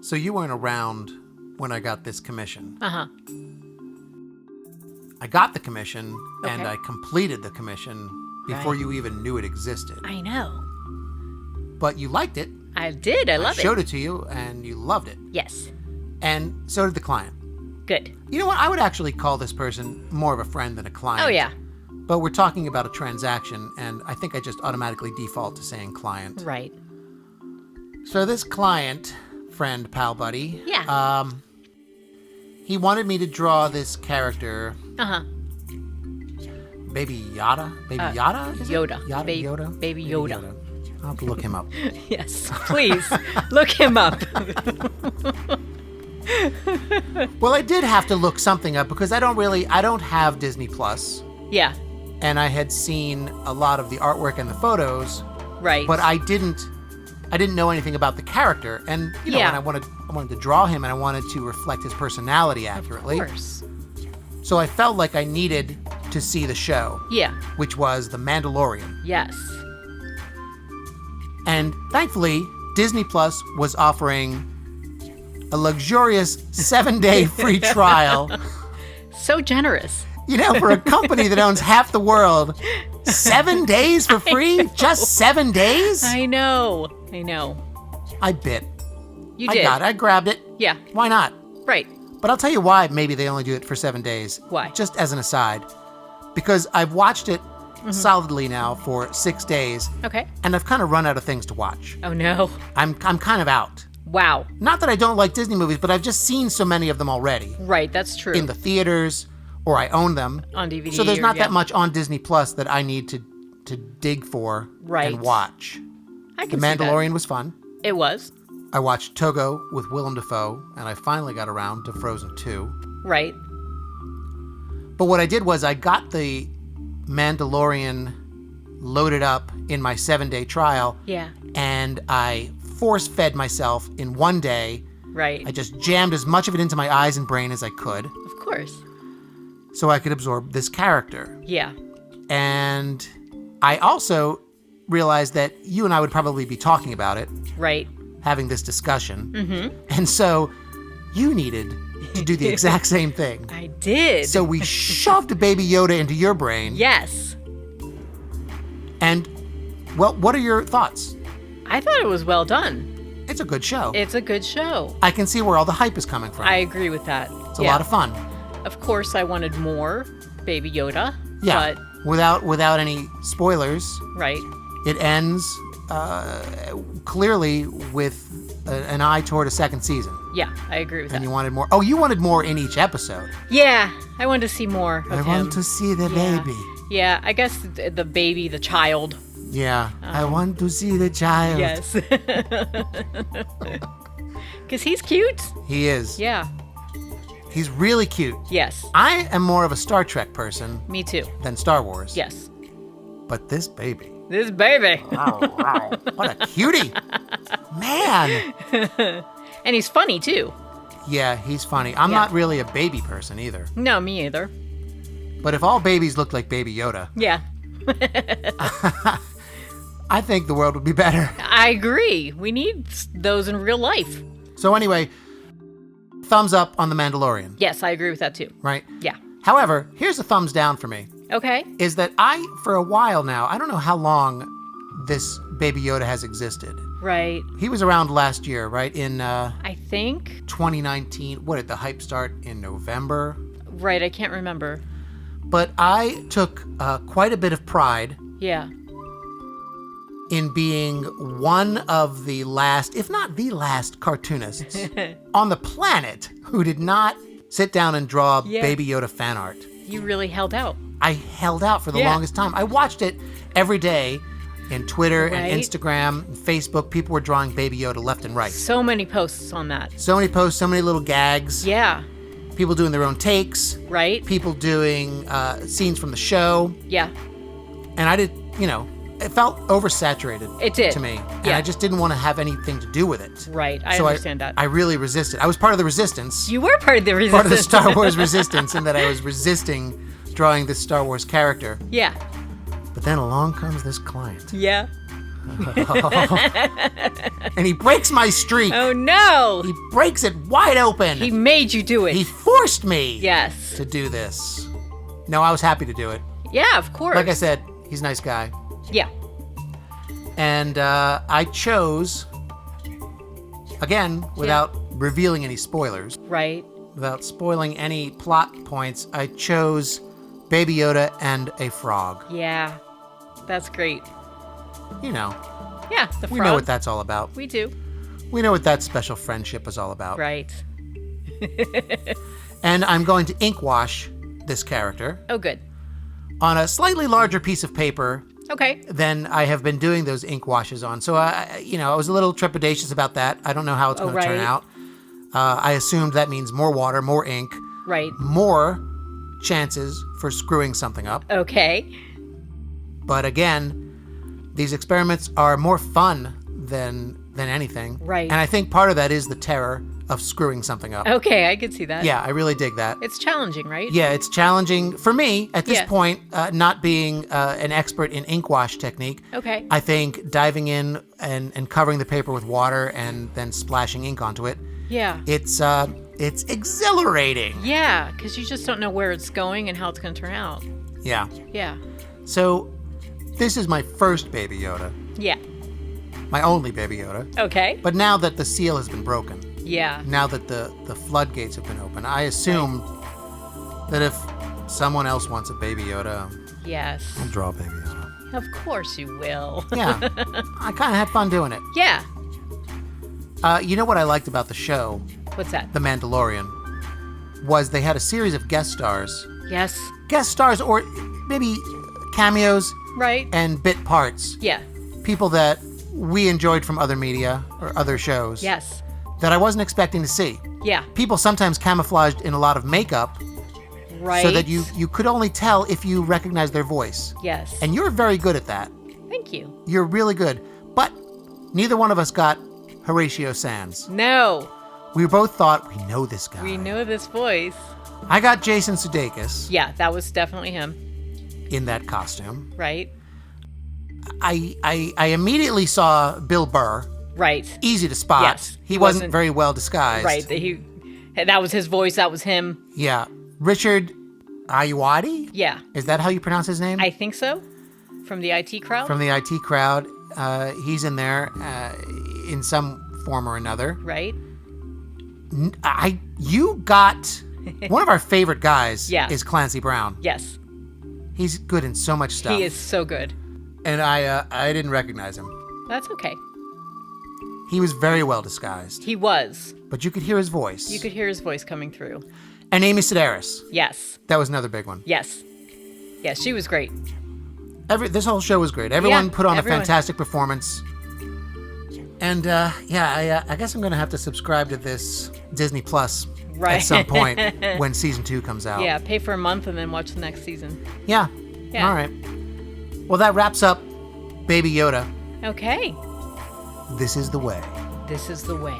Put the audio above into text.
So you weren't around when I got this commission. Uh-huh. I got the commission, and Okay. I completed the commission before Right. you even knew it existed. I know. But you liked it. I did. I love I showed it to you, and you loved it. Yes. And so did the client. Good. You know what? I would actually call this person more of a friend than a client. Oh, yeah. But we're talking about a transaction, and I think I just automatically default to saying client. Right. So this client, friend, pal, buddy. Yeah. He wanted me to draw this character, Uh-huh. Baby Yoda. Baby Yoda? Is it? Yoda. Yoda. Baby Yoda. I'll have to look him up. Yes. Please. Look him up. Well, I did have to look something up because I don't have Disney Plus, Yeah. and I had seen a lot of the artwork and the photos, Right. but I didn't know anything about the character. And you know, Yeah. and I wanted to draw him, and I wanted to reflect his personality accurately. Of course. So I felt like I needed to see the show, Yeah. which was The Mandalorian. Yes. And thankfully, Disney Plus was offering a luxurious 7-day free trial. So generous. You know, for a company that owns half the world, 7 days for free? Just 7 days? I know. I bit. You I did. got it. I grabbed it. Yeah. Why not? Right. But I'll tell you why maybe they only do it for 7 days. Why? Just as an aside. Because I've watched it solidly now for 6 days, Okay. and I've kind of run out of things to watch. Oh, no. I'm kind of out. Wow. Not that I don't like Disney movies, but I've just seen so many of them already. Right. That's true. In the theaters, or I own them. On DVD. So there's not yeah. that much on Disney Plus that I need to dig for Right. and watch. I The can see that. Mandalorian was fun. It was. I watched Togo with Willem Dafoe, and I finally got around to Frozen 2. Right. But what I did was I got the Mandalorian loaded up in my 7-day trial, Yeah. and I force-fed myself in 1 day. Right. I just jammed as much of it into my eyes and brain as I could Of course. so I could absorb this character. Yeah. And I also realized that you and I would probably be talking about it, Right. having this discussion. Mm-hmm. And so you needed to do the exact same thing. I did. So we shoved Baby Yoda into your brain. Yes. And, well, what are your thoughts? I thought it was well done. It's a good show. It's a good show. I can see where all the hype is coming from. I agree with that. It's a lot of fun. Of course, I wanted more Baby Yoda. Yeah. But, Without any spoilers, right. it ends clearly with an eye toward a second season. Yeah, I agree with And that. you wanted more. Oh, you wanted more in each episode. Yeah, I wanted to see more of I him. want to see the Yeah. baby. Yeah, I guess the baby, the child. Yeah. I want to see the child. Yes. Because he's cute. He is. Yeah. He's really cute. Yes. I am more of a Star Trek person Me too. than Star Wars. Yes. But this baby. This baby. Wow. What a cutie. Man. And he's funny too. Yeah, he's funny. I'm Yeah. not really a baby person either. No, me either. But if all babies looked like Baby Yoda, Yeah. I think the world would be better. I agree. We need those in real life. So anyway, thumbs up on The Mandalorian, Yes, I agree with that too. right? Yeah. However, here's a thumbs down for me, Okay. is that for a while now, I don't know how long this Baby Yoda has existed. Right. He was around last year, right? In I think. 2019. What did the hype start in November? Right. I can't remember. But I took quite a bit of pride Yeah. in being one of the last, if not the last, cartoonists on the planet who did not sit down and draw Yeah. Baby Yoda fan art. You really held out. I held out for the Yeah. longest time. I watched it every day in Twitter Right. and Instagram and Facebook. People were drawing Baby Yoda left and right. So many posts on that. So many posts, so many little gags. Yeah. People doing their own takes. Right? People doing scenes from the show. Yeah. And I did, it felt oversaturated It did. to me. And Yeah. I just didn't want to have anything to do with it. Right. I So understand that. I really resisted. I was part of the resistance. You were part of the resistance. Part of the Star Wars resistance in that I was resisting drawing this Star Wars character. Yeah. But then along comes this client. Yeah. And he breaks my streak. Oh, no. He breaks it wide open. He made you do it. He forced me Yes. to do this. No, I was happy to do it. Yeah, of course. Like I said, he's a nice guy. Yeah. And I chose, again, without revealing any spoilers, Right. without spoiling any plot points, I chose Baby Yoda and a frog. Yeah. That's great. You know, Yeah, the frog. we know what that's all about. We do. We know what that special friendship was all about. Right. And I'm going to ink wash this character Oh, good. on a slightly larger piece of paper Okay. than I have been doing those ink washes on. So, I was a little trepidatious about that. I don't know how it's going to turn right. out. I assumed that means more water, more ink, Right. more chances for screwing something up. Okay. But again, these experiments are more fun than anything. Right. And I think part of that is the terror of screwing something up. Okay, I could see that. Yeah, I really dig that. It's challenging, right? Yeah, it's challenging for me at this Yeah. point, not being an expert in ink wash technique. Okay. I think diving in and covering the paper with water and then splashing ink onto it, Yeah. it's exhilarating. Yeah, because you just don't know where it's going and how it's going to turn out. Yeah. Yeah. So this is my first Baby Yoda, Yeah. my only Baby Yoda. Okay. But now that the seal has been broken, Yeah. now that the floodgates have been opened, I assume that if someone else wants a Baby Yoda, Yes. I'll draw a Baby Yoda. Of course you will. Yeah, I kind of had fun doing it. Yeah. You know what I liked about the show, What's that? The Mandalorian, was they had a series of guest stars. Yes. Guest stars or maybe cameos Right. and bit parts. Yeah. People that we enjoyed from other media or other shows Yes. that I wasn't expecting to see. Yeah. People sometimes camouflaged in a lot of makeup Right. so that you could only tell if you recognized their voice. Yes. And you're very good at that. Thank you. You're really good. But neither one of us got Horatio Sands. No. We both thought, we know this guy. We know this voice. I got Jason Sudeikis Yeah, that was definitely him. in that costume. Right. I immediately saw Bill Burr. Right. Easy to spot. Yes, He he wasn't wasn't- very well disguised. Right. That was his voice. That was him. Yeah. Richard Ayoade? Yeah. Is that how you pronounce his name? I think so. From the IT crowd. From the IT crowd. He's in there in some form or another. Right. You got one of our favorite guys Yeah. is Clancy Brown. Yes. He's good in so much stuff. He is so good. And I didn't recognize him. That's okay. He was very well disguised, He was. but you could hear his voice. You could hear his voice coming through. And Amy Sedaris. Yes. That was another big one. Yes. Yes, she was great. This whole show was great. Everyone put on everyone. a fantastic performance. And I guess I'm going to have to subscribe to this Disney Plus Right. at some point when season 2 comes out. Yeah, pay for a month and then watch the next season. Yeah. Yeah. All right. Well, that wraps up Baby Yoda. Okay. This is the way. This is the way.